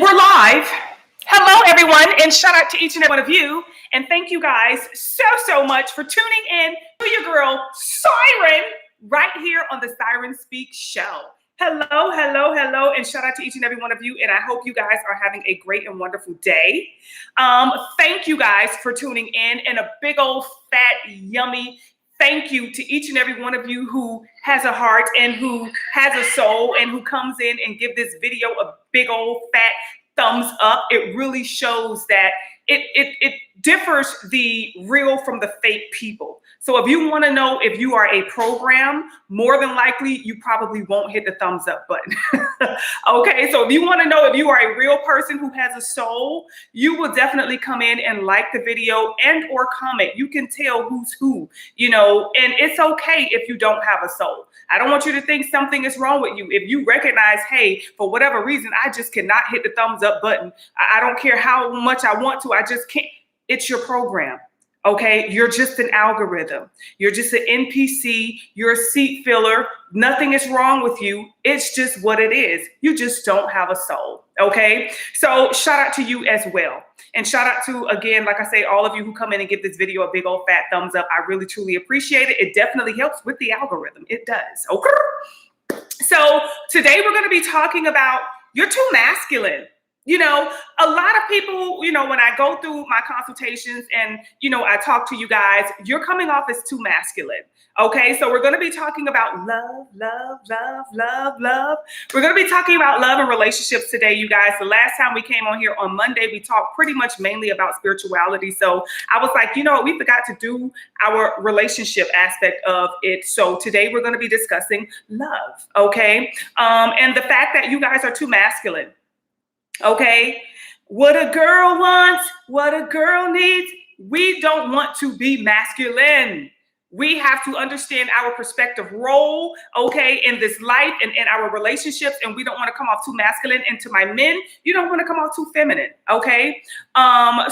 We're live. Hello, everyone, and shout out to each and every one of you. And thank you guys so much for tuning in to your girl, Siren, right here on the Siren Speak Show. Hello, and shout out to each and every one of you. And I hope you guys are having a great and wonderful day. Thank you guys for tuning in, and a big old fat, yummy thank you to each and every one of you who has a heart and who has a soul and who comes in and give this video a big old fat thumbs up. It really shows that it differs the real from the fake people. So if you want to know if you are a program, more than likely you probably won't hit the thumbs up button. Okay, so if you want to know if you are a real person who has a soul, you will definitely come in and like the video and or comment. You can tell who's who, you know, and it's okay if you don't have a soul. I don't want you to think something is wrong with you. If you recognize, hey, for whatever reason, I just cannot hit the thumbs up button. I don't care how much I want to, I just can't. It's your program. Okay, you're just an algorithm. You're just an NPC. You're a seat filler. Nothing is wrong with you. It's just what it is. You just don't have a soul. Okay, so shout out to you as well. And shout out to, again, like I say, all of you who come in and give this video a big old fat thumbs up. I really, truly appreciate it. It definitely helps with the algorithm. It does. Okay. So today we're going to be talking about you're too masculine. You know, a lot of people, you know, when I go through my consultations and, you know, I talk to you guys, you're coming off as too masculine. Okay, so we're going to be talking about love. We're going to be talking about love and relationships today, you guys. The last time we came on here on Monday, we talked pretty much mainly about spirituality. So I was like, you know, we forgot to do our relationship aspect of it. So today we're going to be discussing love. Okay, and the fact that you guys are too masculine. Okay, what a girl wants, what a girl needs. We don't want to be masculine. We have to understand our perspective role, okay, in this life and in our relationships, and we don't want to come off too masculine. And to my men, you don't want to come off too feminine, okay?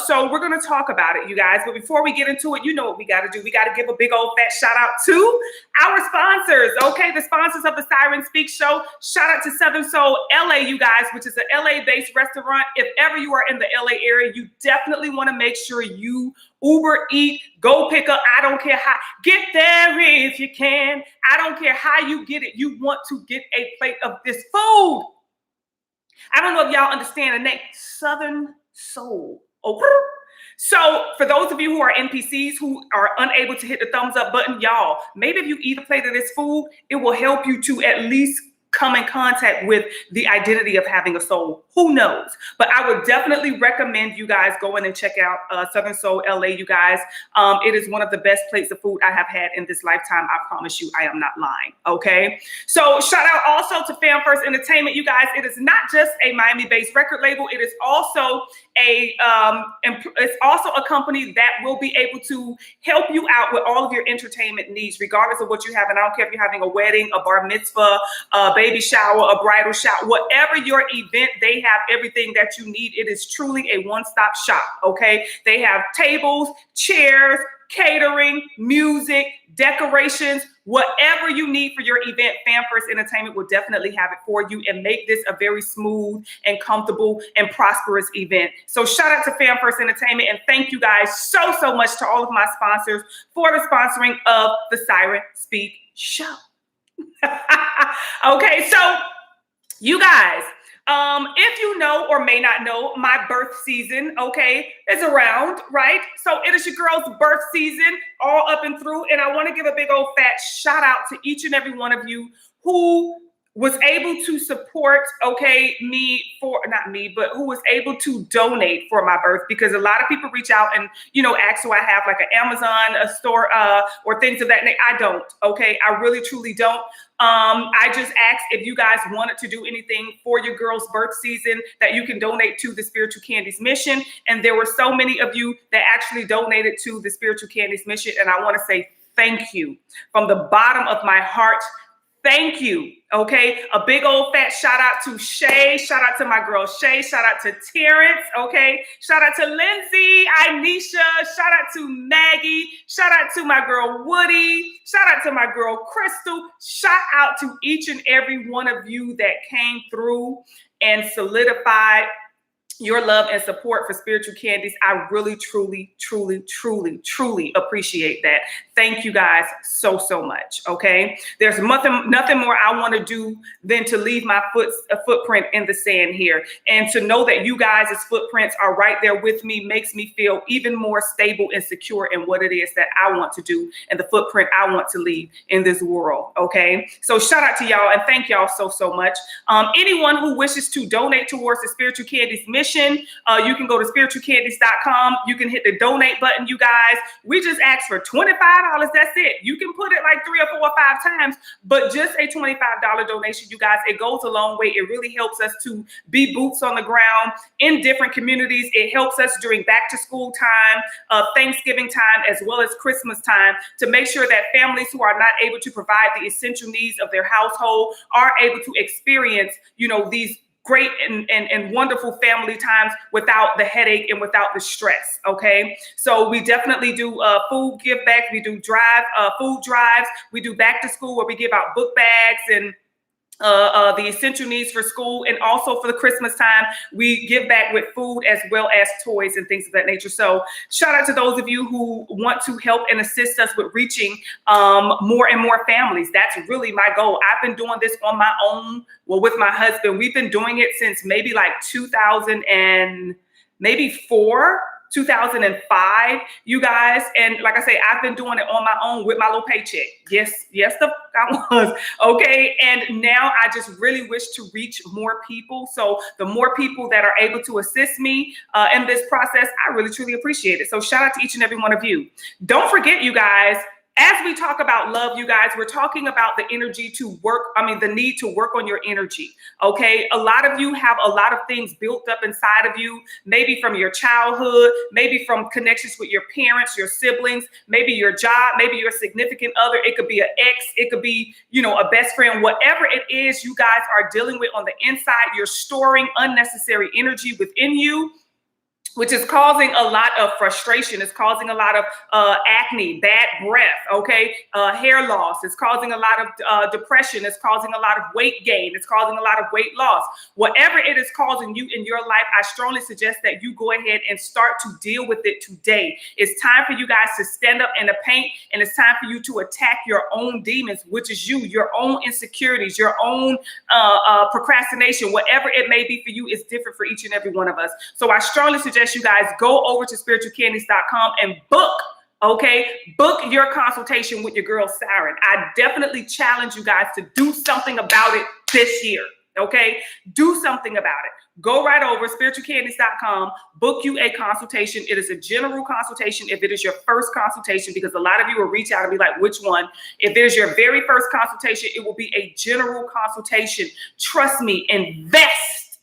So we're going to talk about it, you guys. But before we get into it, you know what we got to do. We got to give a big old fat shout out to our sponsors, okay? The sponsors of the Siren Speak Show. Shout out to Southern Soul LA, you guys, which is an LA-based restaurant. If ever you are in the LA area, you definitely want to make sure you Uber eat, go pick up. I don't care how, get there if you can. I don't care how you get it. You want to get a plate of this food. I don't know if y'all understand the name, Southern Soul. Okay. So for those of you who are NPCs who are unable to hit the thumbs up button, y'all, maybe if you eat a plate of this food, it will help you to at least come in contact with the identity of having a soul. Who knows? But I would definitely recommend you guys go in and check out Southern Soul LA, you guys. It is one of the best plates of food I have had in this lifetime. I promise you, I am not lying. Okay. So shout out also to Fan First Entertainment, you guys. It is not just a Miami-based record label. It is also a company that will be able to help you out with all of your entertainment needs, regardless of what you have. And I don't care if you're having a wedding, a bar mitzvah, baby shower, a bridal shower, whatever your event, they have everything that you need. It is truly a one-stop shop, okay? They have tables, chairs, catering, music, decorations, whatever you need for your event. Fan First Entertainment will definitely have it for you and make this a very smooth and comfortable and prosperous event. So shout out to Fan First Entertainment, and thank you guys so much to all of my sponsors for the sponsoring of the Siren Speak Show. Okay, so you guys, if you know or may not know, my birth season, okay, is around, right? So it is your girl's birth season all up and through. And I want to give a big old fat shout out to each and every one of you who was able to support, okay, who was able to donate for my birth, because a lot of people reach out and, you know, ask, do I have like an Amazon, a store, or things of that nature? I don't, okay? I really, truly don't. I just asked if you guys wanted to do anything for your girl's birth season that you can donate to the Spiritual Candies Mission. And there were so many of you that actually donated to the Spiritual Candies Mission. And I want to say thank you from the bottom of my heart. Thank you. Okay. A big old fat shout out to Shay. Shout out to my girl Shay. Shout out to Terrence. Okay. Shout out to Lindsay, Anisha. Shout out to Maggie. Shout out to my girl Woody. Shout out to my girl Crystal. Shout out to each and every one of you that came through and solidified your love and support for Spiritual Candies. I really, truly, truly, truly, truly appreciate that. Thank you guys so, so much. Okay. There's nothing more I want to do than to leave my footprint in the sand here. And to know that you guys' footprints are right there with me makes me feel even more stable and secure in what it is that I want to do and the footprint I want to leave in this world. Okay. So shout out to y'all and thank y'all so, so much. Anyone who wishes to donate towards the Spiritual Candies mission, you can go to spiritualcandies.com. You can hit the donate button, you guys. We just asked for $25. That's it. You can put it like 3 or 4 or 5 times, but just a $25 donation, you guys. It goes a long way. It really helps us to be boots on the ground in different communities. It helps us during back to school time, Thanksgiving time, as well as Christmas time, to make sure that families who are not able to provide the essential needs of their household are able to experience, these great and wonderful family times without the headache and without the stress. Okay. So we definitely do food give back. We do food drives. We do back to school where we give out book bags and the essential needs for school, and also for the Christmas time, we give back with food as well as toys and things of that nature. So shout out to those of you who want to help and assist us with reaching more and more families. That's really my goal. I've been doing this on my own. Well, with my husband, we've been doing it since maybe like 2005, you guys. And like I say, I've been doing it on my own with my little paycheck. Yes, I was. Okay. And now I just really wish to reach more people. So the more people that are able to assist me in this process, I really, truly appreciate it. So shout out to each and every one of you. Don't forget, you guys, as we talk about love, you guys, we're talking about the the need to work on your energy. Okay. A lot of you have a lot of things built up inside of you, maybe from your childhood, maybe from connections with your parents, your siblings, maybe your job, maybe your significant other. It could be an ex. It could be, a best friend, whatever it is you guys are dealing with on the inside. You're storing unnecessary energy within you, which is causing a lot of frustration. It's causing a lot of acne, bad breath, okay? Hair loss. It's causing a lot of depression. It's causing a lot of weight gain. It's causing a lot of weight loss. Whatever it is causing you in your life, I strongly suggest that you go ahead and start to deal with it today. It's time for you guys to stand up in the paint, and it's time for you to attack your own demons, which is you, your own insecurities, your own procrastination. Whatever it may be for you is different for each and every one of us. So I strongly suggest you guys go over to spiritualcandies.com and book your consultation with your girl Siren. I definitely challenge you guys to do something about it this year. Okay, do something about it. Go right over spiritualcandies.com, book you a consultation. It is a general consultation if it is your first consultation, because a lot of you will reach out and be like, which one? If it is your very first consultation, it will be a general consultation. Trust me, invest,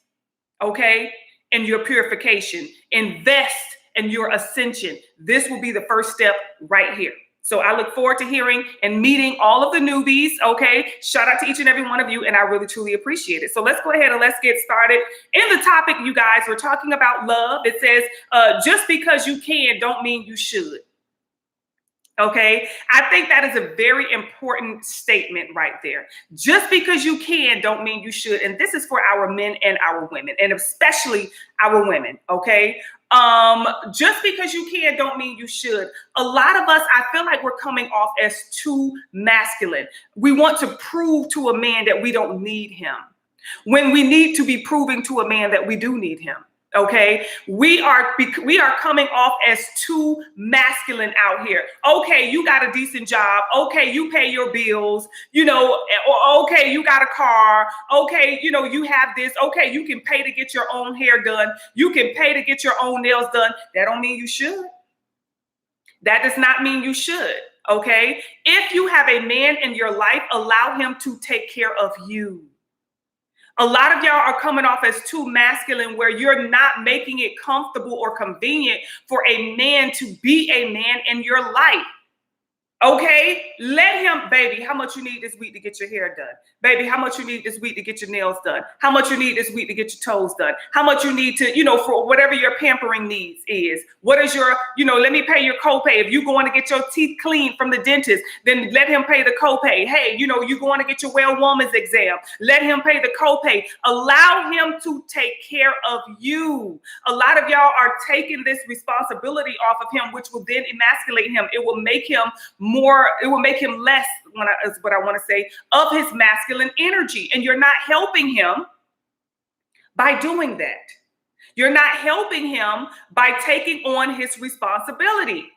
okay, in your purification, invest in your ascension. This will be the first step right here. So I look forward to hearing and meeting all of the newbies. Okay. Shout out to each and every one of you. And I really, truly appreciate it. So let's go ahead and let's get started. In the topic, you guys, we're talking about love. It says, just because you can don't mean you should. Okay. I think that is a very important statement right there. Just because you can don't mean you should. And this is for our men and our women, and especially our women. Okay. Just because you can don't mean you should. A lot of us, I feel like we're coming off as too masculine. We want to prove to a man that we don't need him, when we need to be proving to a man that we do need him. Okay, we are coming off as too masculine out here. Okay, you got a decent job. Okay, you pay your bills. Okay, you got a car. Okay, you have this. Okay, you can pay to get your own hair done. You can pay to get your own nails done. That don't mean you should. That does not mean you should. Okay, if you have a man in your life, allow him to take care of you. A lot of y'all are coming off as too masculine, where you're not making it comfortable or convenient for a man to be a man in your life. Okay, let him, baby, how much you need this week to get your hair done? Baby, how much you need this week to get your nails done? How much you need this week to get your toes done? How much you need to, for whatever your pampering needs is. What is your, let me pay your copay. If you going to get your teeth cleaned from the dentist, then let him pay the copay. Hey, you going to get your well woman's exam. Let him pay the copay. Allow him to take care of you. A lot of y'all are taking this responsibility off of him, which will then emasculate him. It will make him less, is what I want to say, of his masculine energy. And you're not helping him by doing that. You're not helping him by taking on his responsibility.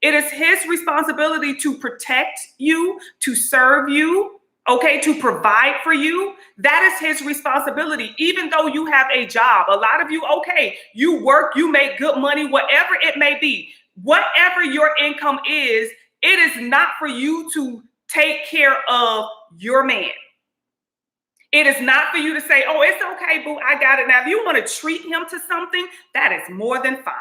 It is his responsibility to protect you, to serve you, okay, to provide for you. That is his responsibility, even though you have a job. A lot of you, okay, you work, you make good money, whatever it may be. Whatever your income is, it is not for you to take care of your man. It is not for you to say, oh, it's okay, boo, I got it. Now, if you want to treat him to something, that is more than fine.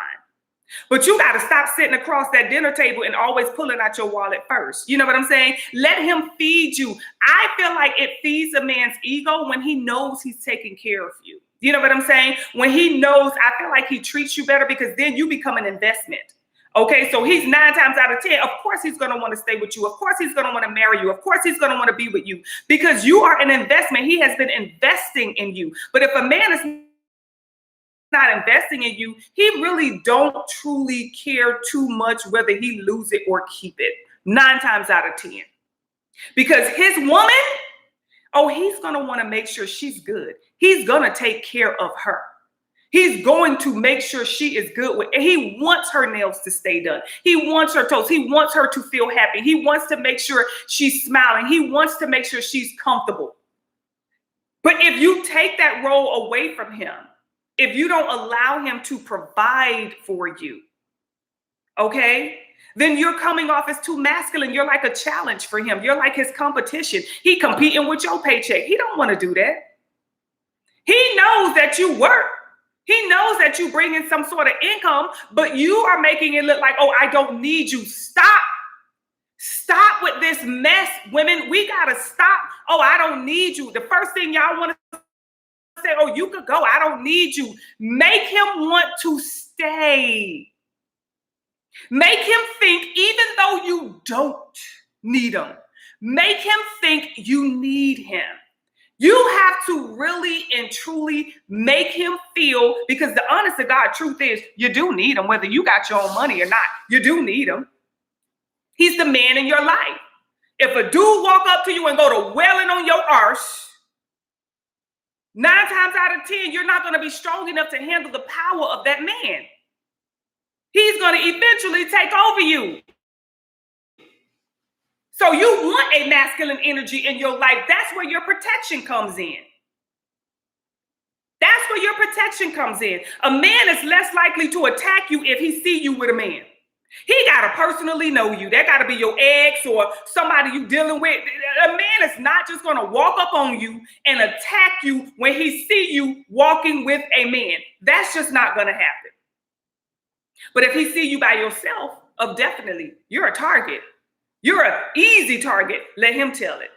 But you got to stop sitting across that dinner table and always pulling out your wallet first. You know what I'm saying? Let him feed you. I feel like it feeds a man's ego when he knows he's taking care of you. You know what I'm saying? When he knows, I feel like he treats you better because then you become an investment. Okay, so he's 9 times out of 10. Of course, he's going to want to stay with you. Of course, he's going to want to marry you. Of course, he's going to want to be with you because you are an investment. He has been investing in you. But if a man is not investing in you, he really don't truly care too much whether he lose it or keep it. 9 times out of 10. Because his woman, he's going to want to make sure she's good. He's going to take care of her. He's going to make sure she is good with it. He wants her nails to stay done. He wants her toes. He wants her to feel happy. He wants to make sure she's smiling. He wants to make sure she's comfortable. But if you take that role away from him, if you don't allow him to provide for you, okay, then you're coming off as too masculine. You're like a challenge for him. You're like his competition. He competing with your paycheck. He don't want to do that. He knows that you work. He knows that you bring in some sort of income, but you are making it look like, oh, I don't need you. Stop. Stop with this mess, women. We got to stop. Oh, I don't need you. The first thing y'all want to say, oh, you could go. I don't need you. Make him want to stay. Make him think, even though you don't need him, make him think you need him. You have to really and truly make him feel, because the honest to God truth is you do need him, whether you got your own money or not. You do need him. He's the man in your life. If a dude walk up to you and go to wailing on your arse, 9 times out of 10, you're not going to be strong enough to handle the power of that man. He's going to eventually take over you. So you want a masculine energy in your life. That's where your protection comes in. That's where your protection comes in. A man is less likely to attack you if he see you with a man. He got to personally know you. That got to be your ex or somebody you dealing with. A man is not just going to walk up on you and attack you when he see you walking with a man. That's just not going to happen. But if he see you by yourself, definitely, you're a target. You're an easy target. Let him tell it.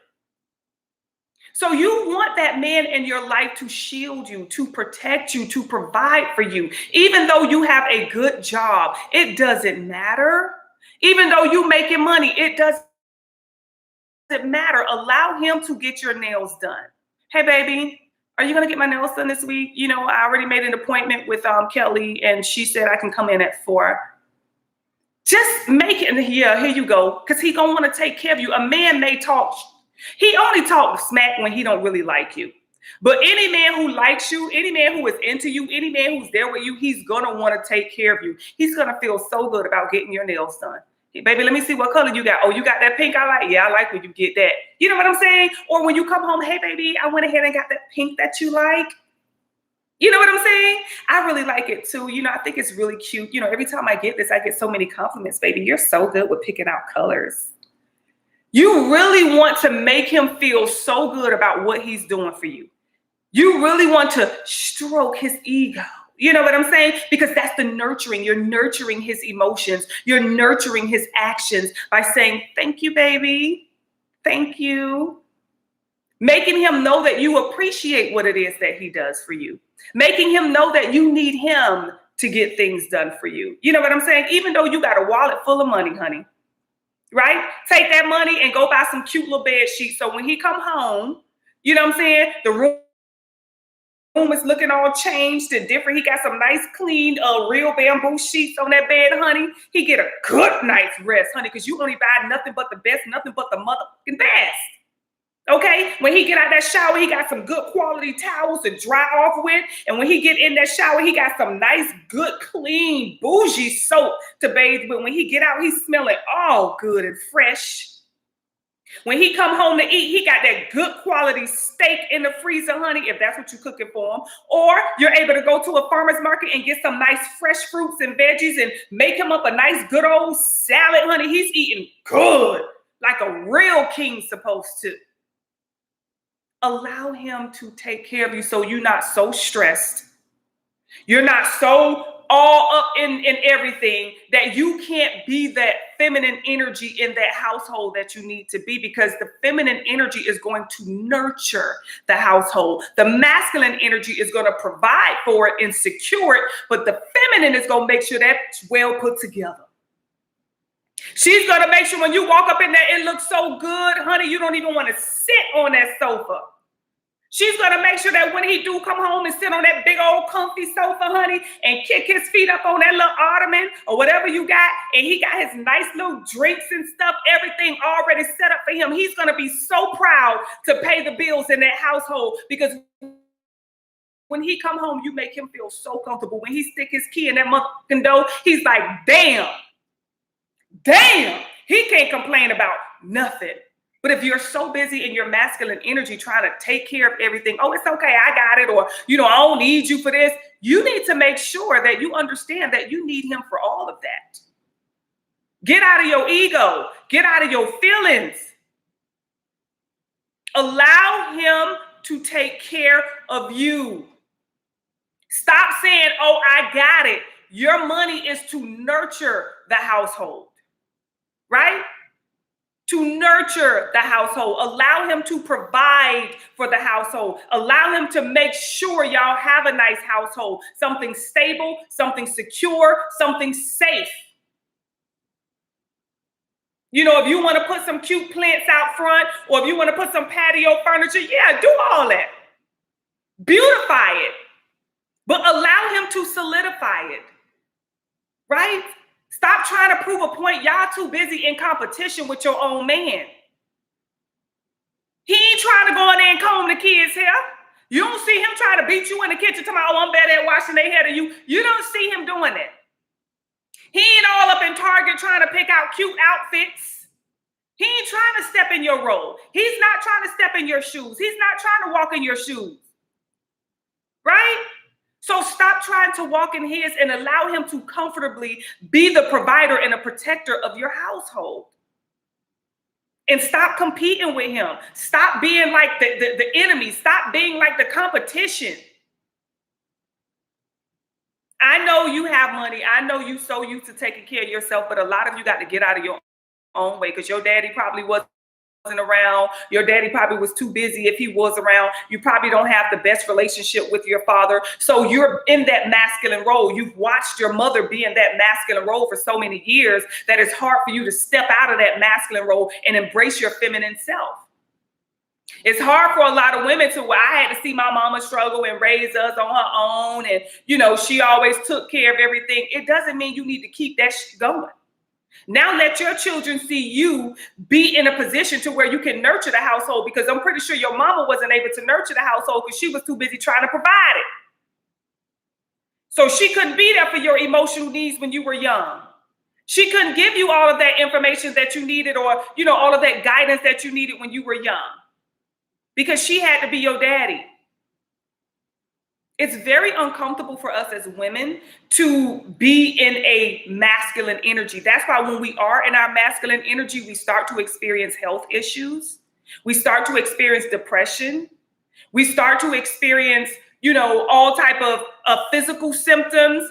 So you want that man in your life to shield you, to protect you, to provide for you. Even though you have a good job, it doesn't matter. Even though you making money, it doesn't matter. Allow him to get your nails done. Hey, baby, are you going to get my nails done this week? I already made an appointment with Kelly, and she said I can come in at 4. Just make it. Yeah, here you go. Because he going to want to take care of you. A man may talk. He only talks smack when he don't really like you. But any man who likes you, any man who is into you, any man who's there with you, he's going to want to take care of you. He's going to feel so good about getting your nails done. Hey, baby, let me see what color you got. Oh, you got that pink I like? Yeah, I like when you get that. You know what I'm saying? Or when you come home, hey, baby, I went ahead and got that pink that you like. You know what I'm saying? I really like it too. I think it's really cute. Every time I get this, I get so many compliments, baby. You're so good with picking out colors. You really want to make him feel so good about what he's doing for you. You really want to stroke his ego. You know what I'm saying? Because that's the nurturing. You're nurturing his emotions. You're nurturing his actions by saying, thank you, baby. Thank you. Making him know that you appreciate what it is that he does for you. Making him know that you need him to get things done for you. You know what I'm saying? Even though you got a wallet full of money, honey, right? Take that money and go buy some cute little bed sheets. So when he come home, you know what I'm saying? The room is looking all changed and different. He got some nice, clean, real bamboo sheets on that bed, honey. He get a good night's rest, honey, because you only buy nothing but the best, nothing but the motherfucking best. Okay, when he get out that shower, he got some good quality towels to dry off with. And when he get in that shower, he got some nice, good, clean, bougie soap to bathe with. When he get out, he's smelling all good and fresh. When he come home to eat, he got that good quality steak in the freezer, honey, if that's what you're cooking for him. Or you're able to go to a farmer's market and get some nice fresh fruits and veggies and make him up a nice good old salad, honey. He's eating good, like a real king's supposed to. Allow him to take care of you so you're not so stressed. You're not so all up in everything that you can't be that feminine energy in that household that you need to be, because the feminine energy is going to nurture the household. The masculine energy is going to provide for it and secure it, but the feminine is going to make sure that's well put together. She's going to make sure when you walk up in there, it looks so good, honey, you don't even want to sit on that sofa. She's going to make sure that when he do come home and sit on that big old comfy sofa, honey, and kick his feet up on that little ottoman or whatever you got, and he got his nice little drinks and stuff, everything already set up for him. He's going to be so proud to pay the bills in that household, because when he come home, you make him feel so comfortable. When he stick his key in that motherfucking door, he's like, damn, he can't complain about nothing. But if you're so busy in your masculine energy trying to take care of everything, oh, it's okay, I got it, or, I don't need you for this, you need to make sure that you understand that you need him for all of that. Get out of your ego. Get out of your feelings. Allow him to take care of you. Stop saying, oh, I got it. Your money is to nurture the household, right? To nurture the household. Allow him to provide for the household. Allow him to make sure y'all have a nice household. Something stable, something secure, something safe. If you want to put some cute plants out front, or if you want to put some patio furniture, yeah, do all that. Beautify it. But allow him to solidify it. Right? Stop trying to prove a point. Y'all too busy in competition with your own man. He ain't trying to go in there and comb the kids' hair. You don't see him trying to beat you in the kitchen talking about, oh, I'm better at washing their hair than you. You don't see him doing that. He ain't all up in Target trying to pick out cute outfits. He ain't trying to step in your role. He's not trying to step in your shoes. He's not trying to walk in your shoes. Right? So stop trying to walk in his and allow him to comfortably be the provider and a protector of your household. And stop competing with him. Stop being like the enemy. Stop being like the competition. I know you have money. I know you so used to taking care of yourself, but a lot of you got to get out of your own way, because your daddy probably wasn't around. Your daddy probably was too busy. If he was around, you probably don't have the best relationship with your father. So you're in that masculine role. You've watched your mother be in that masculine role for so many years that it's hard for you to step out of that masculine role and embrace your feminine self. It's hard for a lot of women to, well, I had to see my mama struggle and raise us on her own. And, she always took care of everything. It doesn't mean you need to keep that shit going. Now let your children see you be in a position to where you can nurture the household, because I'm pretty sure your mama wasn't able to nurture the household because she was too busy trying to provide it. So she couldn't be there for your emotional needs when you were young. She couldn't give you all of that information that you needed, or, all of that guidance that you needed when you were young, because she had to be your daddy. It's very uncomfortable for us as women to be in a masculine energy. That's why when we are in our masculine energy, we start to experience health issues. We start to experience depression. We start to experience, all type of physical symptoms,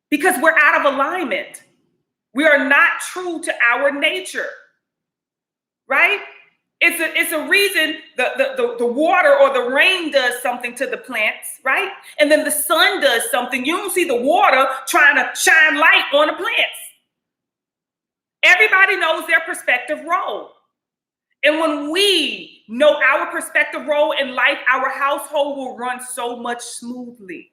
because we're out of alignment. We are not true to our nature, right? It's a reason the water or the rain does something to the plants, right? And then the sun does something. You don't see the water trying to shine light on the plants. Everybody knows their perspective role. And when we know our perspective role in life, our household will run so much smoothly.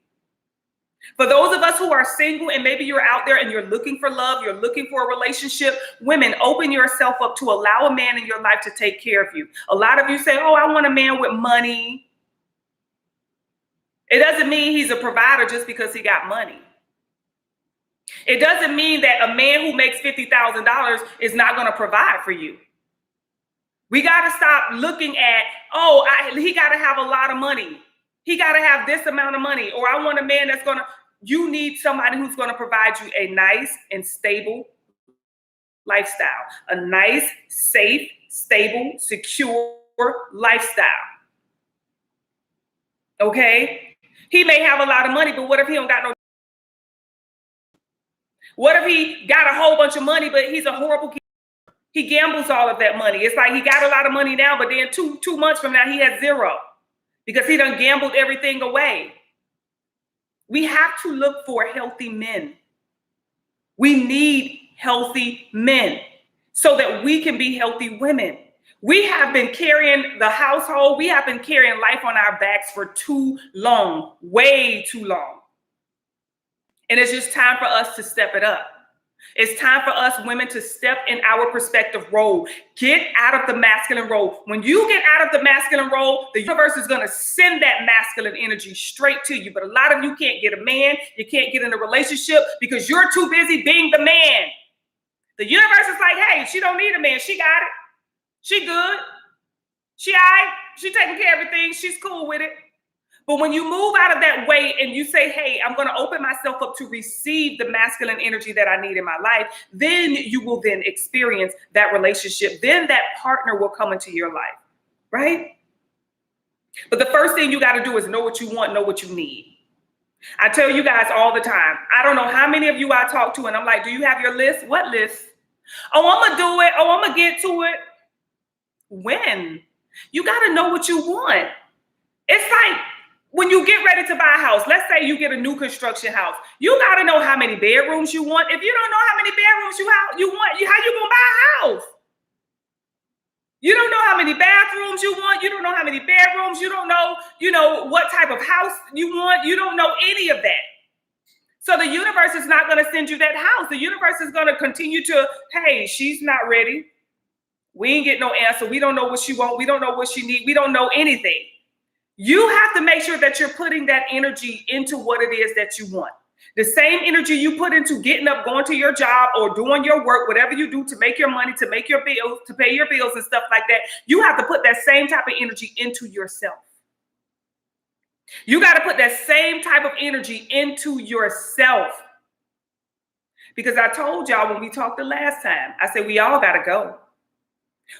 For those of us who are single and maybe you're out there and you're looking for love, you're looking for a relationship, women, open yourself up to allow a man in your life to take care of you. A lot of you say, oh, I want a man with money. It doesn't mean he's a provider just because he got money. It doesn't mean that a man who makes $50,000 is not going to provide for you. We got to stop looking at, he got to have a lot of money. He got to have this amount of money, or I want a man that's you need somebody who's going to provide you a nice and stable lifestyle, a nice, safe, stable, secure lifestyle. Okay? He may have a lot of money, but what if he don't got no? What if he got a whole bunch of money, but he's a horrible kid? He gambles all of that money. It's like he got a lot of money now, but then two months from now, he has zero. Because he done gambled everything away. We have to look for healthy men. We need healthy men so that we can be healthy women. We have been carrying the household. We have been carrying life on our backs for too long, way too long. And it's just time for us to step it up. It's time for us women to step in our perspective role. Get out of the masculine role. When you get out of the masculine role, the universe is going to send that masculine energy straight to you. But a lot of you can't get a man. You can't get in a relationship because you're too busy being the man. The universe is like, hey, she don't need a man. She got it. She good. She all right. She taking care of everything. She's cool with it. But when you move out of that way and you say, hey, I'm going to open myself up to receive the masculine energy that I need in my life, then you will then experience that relationship. Then that partner will come into your life, right? But the first thing you got to do is know what you want, know what you need. I tell you guys all the time, I don't know how many of you I talk to and I'm like, do you have your list? What list? Oh, I'm going to do it. Oh, I'm going to get to it. When? You got to know what you want. It's like, when you get ready to buy a house, let's say you get a new construction house, you got to know how many bedrooms you want. If you don't know how many bedrooms you want, how you going to buy a house? You don't know how many bathrooms you want. You don't know how many bedrooms. You don't know, what type of house you want. You don't know any of that. So the universe is not going to send you that house. The universe is going to continue to, hey, she's not ready. We ain't get no answer. We don't know what she wants. We don't know what she needs. We don't know anything. You have to make sure that you're putting that energy into what it is that you want. The same energy you put into getting up, going to your job or doing your work, whatever you do to make your money, to make your bills, to pay your bills and stuff like that, you have to put that same type of energy into yourself. You got to put that same type of energy into yourself. Because I told y'all when we talked the last time, I said we all got to go.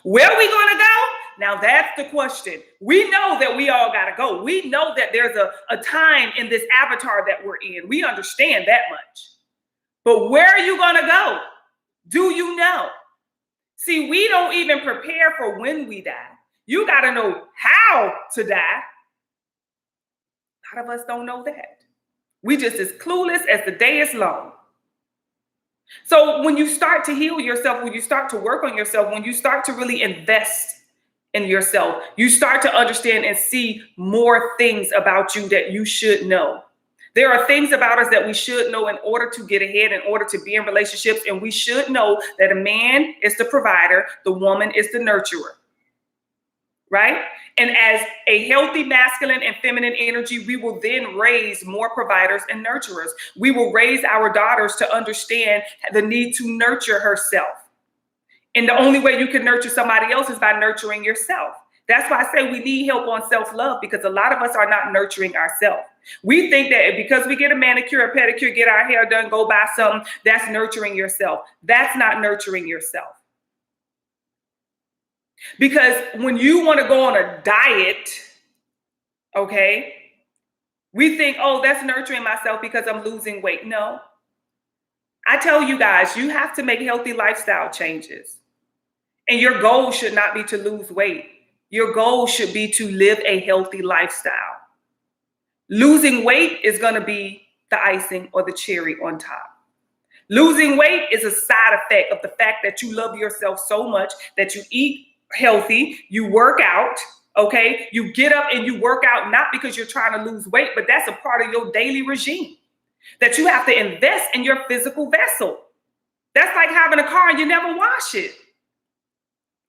Where are we going to go? Now that's the question. We know that we all got to go. We know that there's a time in this avatar that we're in. We understand that much. But where are you going to go? Do you know? See, we don't even prepare for when we die. You got to know how to die. A lot of us don't know that. We just as clueless as the day is long. So when you start to heal yourself, when you start to work on yourself, when you start to really invest in yourself, you start to understand and see more things about you that you should know. There are things about us that we should know in order to get ahead, in order to be in relationships. And we should know that a man is the provider, the woman is the nurturer, right? And as a healthy masculine and feminine energy, we will then raise more providers and nurturers. We will raise our daughters to understand the need to nurture herself. And the only way you can nurture somebody else is by nurturing yourself. That's why I say we need help on self-love, because a lot of us are not nurturing ourselves. We think that because we get a manicure, a pedicure, get our hair done, go buy something, that's nurturing yourself. That's not nurturing yourself. Because when you want to go on a diet, Okay. We think, oh, that's nurturing myself because I'm losing weight. No. I tell you guys, you have to make healthy lifestyle changes. And your goal should not be to lose weight. Your goal should be to live a healthy lifestyle. Losing weight is going to be the icing or the cherry on top. Losing weight is a side effect of the fact that you love yourself so much that you eat healthy, you work out, okay? You get up and you work out not because you're trying to lose weight, but that's a part of your daily regime, that you have to invest in your physical vessel. That's like having a car and you never wash it.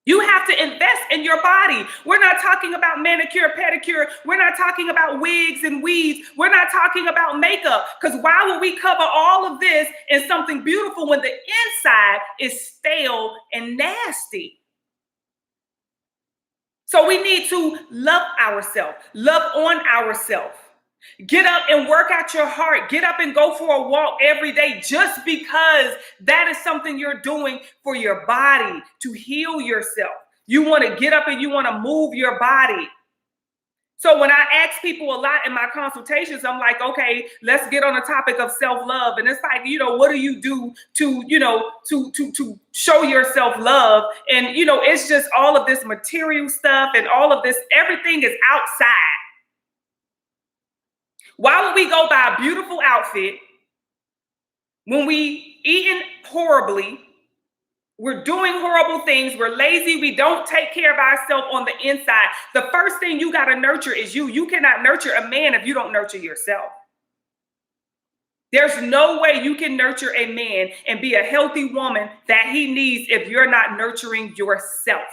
You have to invest in your body. We're not talking about manicure, pedicure. We're not talking about wigs and weaves. We're not talking about makeup. Because why would we cover all of this in something beautiful when the inside is stale and nasty? So we need to love ourselves, love on ourselves. Get up and work out your heart. Get up and go for a walk every day just because that is something you're doing for your body to heal yourself. You want to get up and you want to move your body. So when I ask people a lot in my consultations, I'm like, okay, let's get on the topic of self-love. And it's like, what do you do to show yourself love? And, it's just all of this material stuff and all of this, everything is outside. Why would we go buy a beautiful outfit when we eating horribly, we're doing horrible things, we're lazy, we don't take care of ourselves on the inside? The first thing you got to nurture is you. You cannot nurture a man if you don't nurture yourself. There's no way you can nurture a man and be a healthy woman that he needs if you're not nurturing yourself.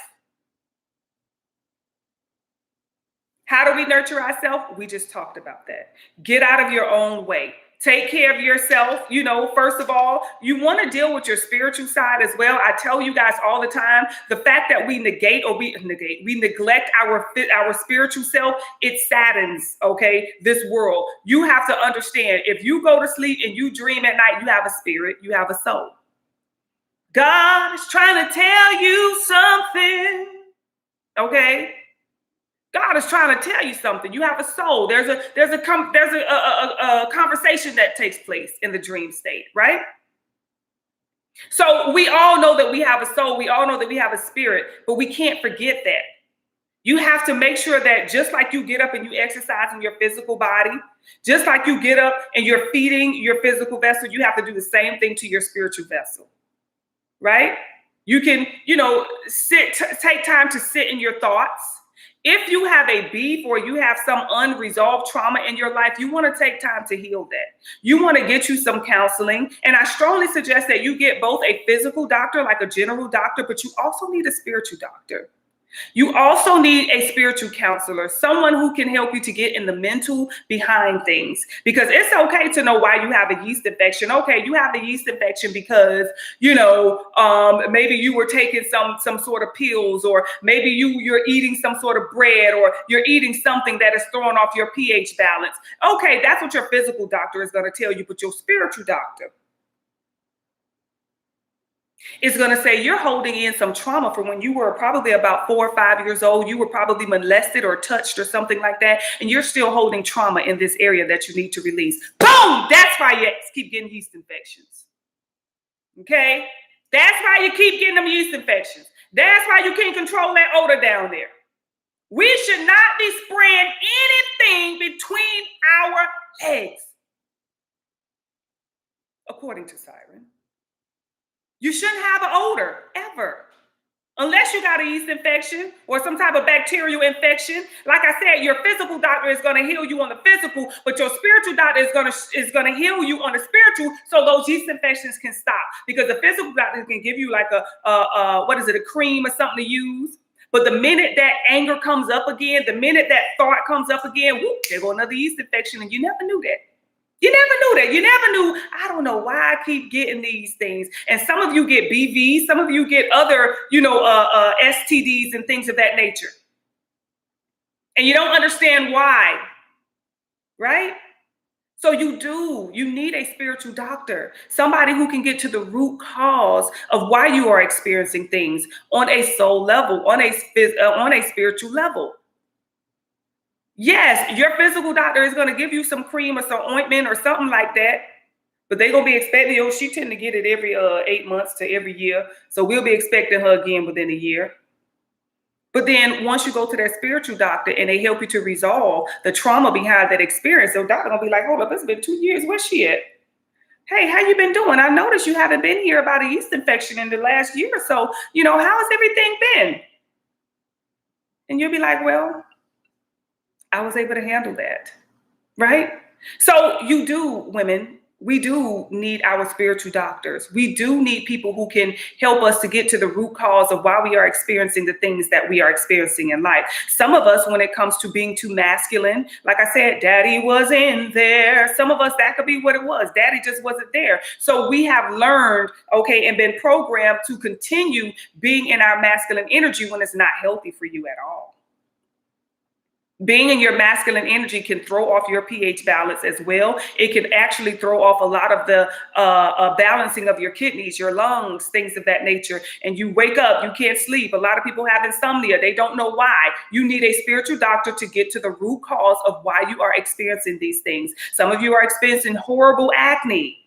How do we nurture ourselves? We just talked about that. Get out of your own way. Take care of yourself. First of all, you want to deal with your spiritual side as well. I tell you guys all the time, the fact that we neglect our spiritual self, it saddens, this world. You have to understand, if you go to sleep and you dream at night, you have a spirit, you have a soul. God is trying to tell you something, okay? God is trying to tell you something. You have a soul. There's a conversation that takes place in the dream state, right? So we all know that we have a soul. We all know that we have a spirit, but we can't forget that. You have to make sure that just like you get up and you exercise in your physical body, just like you get up and you're feeding your physical vessel, you have to do the same thing to your spiritual vessel, right? You can, take time to sit in your thoughts. If you have a beef or you have some unresolved trauma in your life, you want to take time to heal that. You want to get you some counseling. And I strongly suggest that you get both a physical doctor, like a general doctor, but you also need a spiritual doctor. You also need a spiritual counselor, someone who can help you to get in the mental behind things, because it's okay to know why you have a yeast infection. Okay, you have a yeast infection because, maybe you were taking some sort of pills, or maybe you're eating some sort of bread, or you're eating something that is throwing off your pH balance. Okay, that's what your physical doctor is going to tell you, but your spiritual doctor is going to say you're holding in some trauma from when you were probably about 4 or 5 years old. You were probably molested or touched or something like that. And you're still holding trauma in this area that you need to release. Boom! That's why you keep getting yeast infections. Okay? That's why you keep getting them yeast infections. That's why you can't control that odor down there. We should not be spraying anything between our legs, according to Siren. You shouldn't have an odor ever, unless you got a yeast infection or some type of bacterial infection. Like I said, your physical doctor is going to heal you on the physical, but your spiritual doctor is going to heal you on the spiritual, so those yeast infections can stop. Because the physical doctor can give you like a cream or something to use. But the minute that anger comes up again, the minute that thought comes up again, whoop, there go another yeast infection, and you never knew that. You never knew that. You never knew. I don't know why I keep getting these things. And some of you get BVs. Some of you get other, STDs and things of that nature. And you don't understand why, right? So you need a spiritual doctor, somebody who can get to the root cause of why you are experiencing things on a soul level, on a spiritual level. Yes, your physical doctor is going to give you some cream or some ointment or something like that. But they're going to be expecting, oh, she tend to get it every 8 months to every year. So we'll be expecting her again within a year. But then once you go to that spiritual doctor and they help you to resolve the trauma behind that experience, the doctor going to be like, hold up, it's been 2 years. Where's she at? Hey, how you been doing? I noticed you haven't been here about a yeast infection in the last year or so. How has everything been? And you'll be like, well, I was able to handle that, right? So you do, women, we do need our spiritual doctors. We do need people who can help us to get to the root cause of why we are experiencing the things that we are experiencing in life. Some of us, when it comes to being too masculine, like I said, daddy was in there. Some of us, that could be what it was. Daddy just wasn't there. So we have learned, okay, and been programmed to continue being in our masculine energy when it's not healthy for you at all. Being in your masculine energy can throw off your pH balance as well. It can actually throw off a lot of the balancing of your kidneys, your lungs, things of that nature. And you wake up, you can't sleep. A lot of people have insomnia. They don't know why. You need a spiritual doctor to get to the root cause of why you are experiencing these things. Some of you are experiencing horrible acne,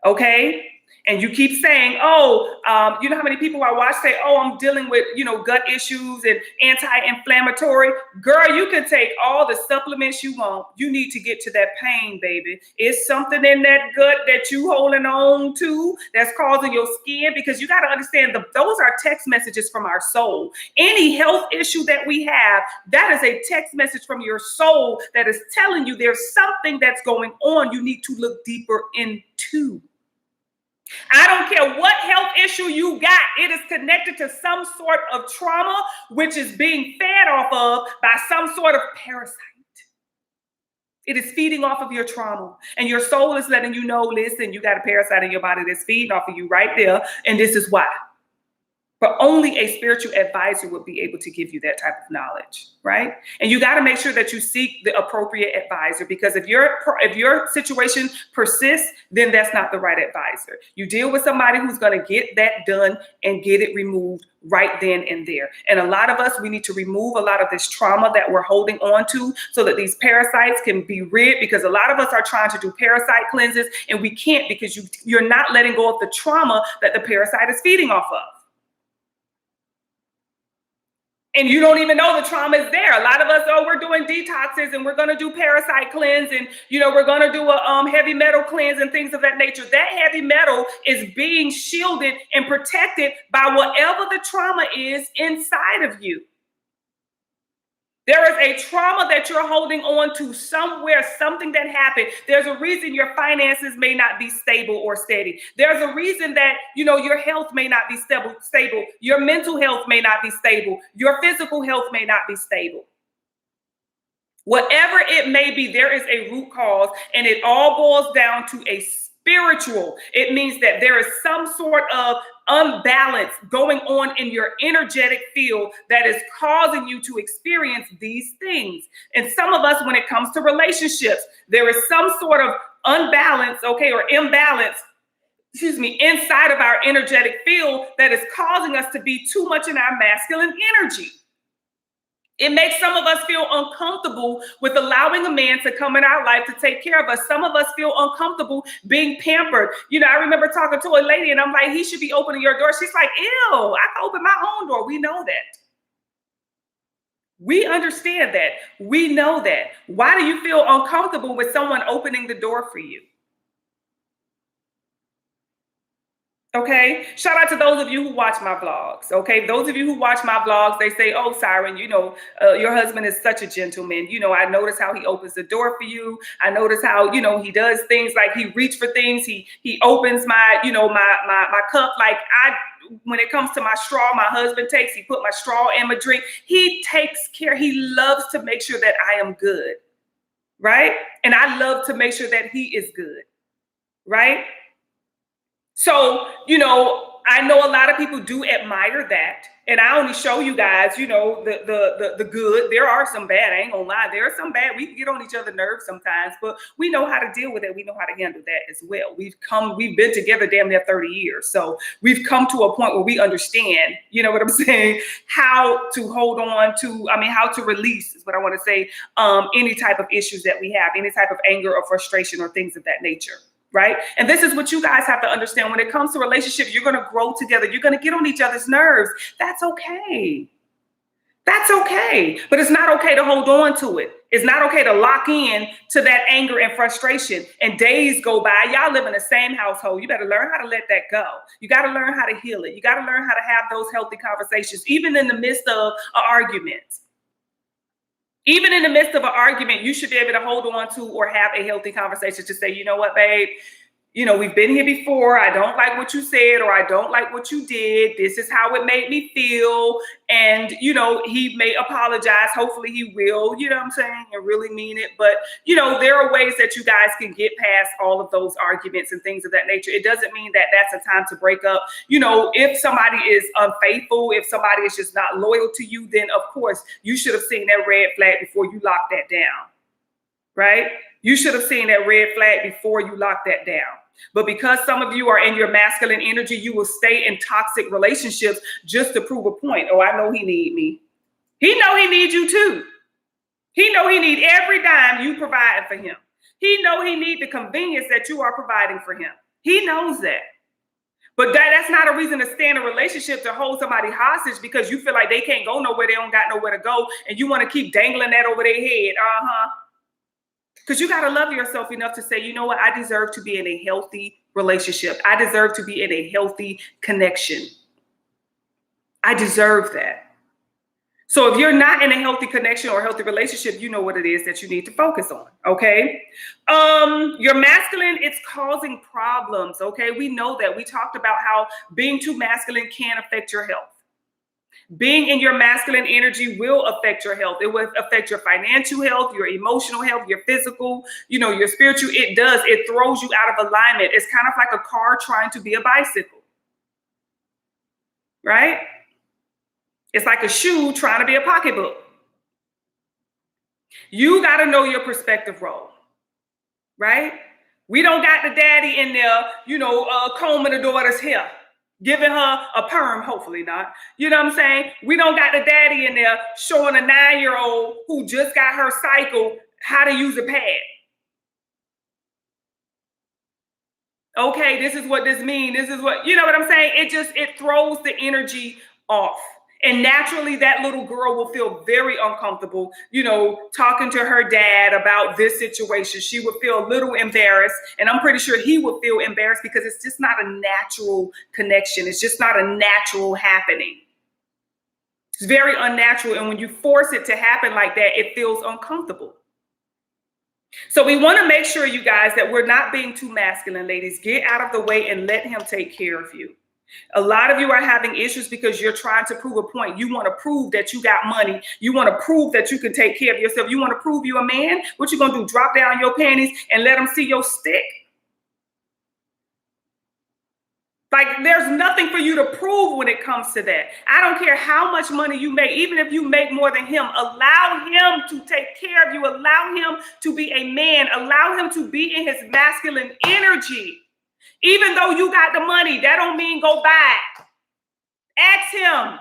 okay? And you keep saying, oh, you know how many people I watch say, oh, I'm dealing with, gut issues and anti-inflammatory. Girl, you can take all the supplements you want. You need to get to that pain, baby. It's something in that gut that you holding on to that's causing your skin, because you got to understand those are text messages from our soul. Any health issue that we have, that is a text message from your soul that is telling you there's something that's going on you need to look deeper into. I don't care what health issue you got. It is connected to some sort of trauma, which is being fed off of by some sort of parasite. It is feeding off of your trauma. And your soul is letting you know, listen, you got a parasite in your body that's feeding off of you right there. And this is why. But only a spiritual advisor would be able to give you that type of knowledge, right? And you got to make sure that you seek the appropriate advisor, because if your situation persists, then that's not the right advisor. You deal with somebody who's going to get that done and get it removed right then and there. And a lot of us, we need to remove a lot of this trauma that we're holding on to so that these parasites can be rid, because a lot of us are trying to do parasite cleanses and we can't, because you're not letting go of the trauma that the parasite is feeding off of. And you don't even know the trauma is there. A lot of us, we're doing detoxes and we're going to do parasite cleanse and, we're going to do a heavy metal cleanse and things of that nature. That heavy metal is being shielded and protected by whatever the trauma is inside of you. There is a trauma that you're holding on to somewhere, something that happened. There's a reason your finances may not be stable or steady. There's a reason that, your health may not be stable. Your mental health may not be stable. Your physical health may not be stable. Whatever it may be, there is a root cause, and it all boils down to a spiritual. It means that there is some sort of unbalance going on in your energetic field that is causing you to experience these things. And some of us, when it comes to relationships, there is some sort of unbalance, okay, or imbalance, inside of our energetic field that is causing us to be too much in our masculine energy. It makes some of us feel uncomfortable with allowing a man to come in our life to take care of us. Some of us feel uncomfortable being pampered. I remember talking to a lady and I'm like, he should be opening your door. She's like, ew, I can open my own door. We know that. We understand that. We know that. Why do you feel uncomfortable with someone opening the door for you? Okay, shout out to those of you who watch my vlogs. Okay, those of you who watch my vlogs, they say, oh, Siren, your husband is such a gentleman. I notice how he opens the door for you. I notice how, he does things like he reach for things. He opens my, my cup. Like when it comes to my straw, my husband he put my straw in my drink. He takes care. He loves to make sure that I am good. Right. And I love to make sure that he is good. Right. So, I know a lot of people do admire that. And I only show you guys, you know, the good. There are some bad. I ain't gonna lie. There are some bad. We can get on each other's nerves sometimes, but we know how to deal with it. We know how to handle that as well. We've been together damn near 30 years. So we've come to a point where we understand, you know what I'm saying, how to hold on to, how to release is what I want to say, any type of issues that we have, any type of anger or frustration or things of that nature. Right? And this is what you guys have to understand. When it comes to relationships, you're going to grow together. You're going to get on each other's nerves. That's okay. That's okay. But it's not okay to hold on to it. It's not okay to lock in to that anger and frustration. And days go by. Y'all live in the same household. You better learn how to let that go. You got to learn how to heal it. You got to learn how to have those healthy conversations, even in the midst of an argument. Even in the midst of an argument, you should be able to hold on to or have a healthy conversation to say, you know what, babe, you know, we've been here before. I don't like what you said, or I don't like what you did. This is how it made me feel. And, you know, he may apologize. Hopefully he will, you know what I'm saying, and really mean it. But, you know, there are ways that you guys can get past all of those arguments and things of that nature. It doesn't mean that that's a time to break up. You know, if somebody is unfaithful, if somebody is just not loyal to you, then of course you should have seen that red flag before you locked that down, right? You should have seen that red flag before you locked that down. But because some of you are in your masculine energy, you will stay in toxic relationships just to prove a point. Oh, I know he need me. He know he needs you too. He know he need every dime you provide for him. He know he need the convenience that you are providing for him. He knows that. But that's not a reason to stay in a relationship to hold somebody hostage because you feel like they can't go nowhere. They don't got nowhere to go. And you want to keep dangling that over their head. Because you got to love yourself enough to say, you know what? I deserve to be in a healthy relationship. I deserve to be in a healthy connection. I deserve that. So if you're not in a healthy connection or healthy relationship, you know what it is that you need to focus on. Okay. Your masculine, it's causing problems. Okay. We know that. We talked about how being too masculine can affect your health. Being in your masculine energy will affect your health. It will affect your financial health, your emotional health, your physical, you know, your spiritual. It does. It throws you out of alignment. It's kind of like a car trying to be a bicycle, right? It's like a shoe trying to be a pocketbook. You got to know your perspective role, right? We don't got the daddy in there, you know, combing the daughter's hair, giving her a perm, hopefully not. You know what I'm saying? We don't got the daddy in there showing a 9-year-old who just got her cycle how to use a pad. Okay, this is what this means. This is what, you know what I'm saying? It throws the energy off. And naturally, that little girl will feel very uncomfortable, you know, talking to her dad about this situation. She would feel a little embarrassed. And I'm pretty sure he would feel embarrassed because it's just not a natural connection. It's just not a natural happening. It's very unnatural. And when you force it to happen like that, it feels uncomfortable. So we want to make sure, you guys, that we're not being too masculine, ladies. Get out of the way and let him take care of you. A lot of you are having issues because you're trying to prove a point. You want to prove that you got money. You want to prove that you can take care of yourself. You want to prove you're a man. What you going to do? Drop down your panties and let them see your stick? Like, there's nothing for you to prove when it comes to that. I don't care how much money you make, even if you make more than him, allow him to take care of you. Allow him to be a man. Allow him to be in his masculine energy. Even though you got the money, that don't mean go buy it. Ask him.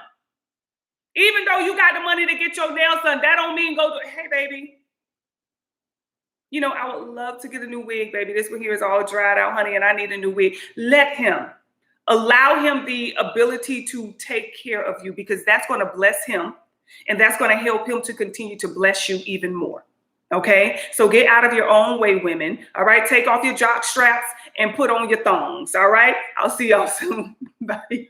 Even though you got the money to get your nails done, that don't mean go, hey, baby. You know, I would love to get a new wig, baby. This one here is all dried out, honey, and I need a new wig. Let him. Allow him the ability to take care of you, because that's going to bless him, and that's going to help him to continue to bless you even more. Okay, so get out of your own way, women. All right, take off your jock straps and put on your thongs. All right, I'll see y'all soon. Bye.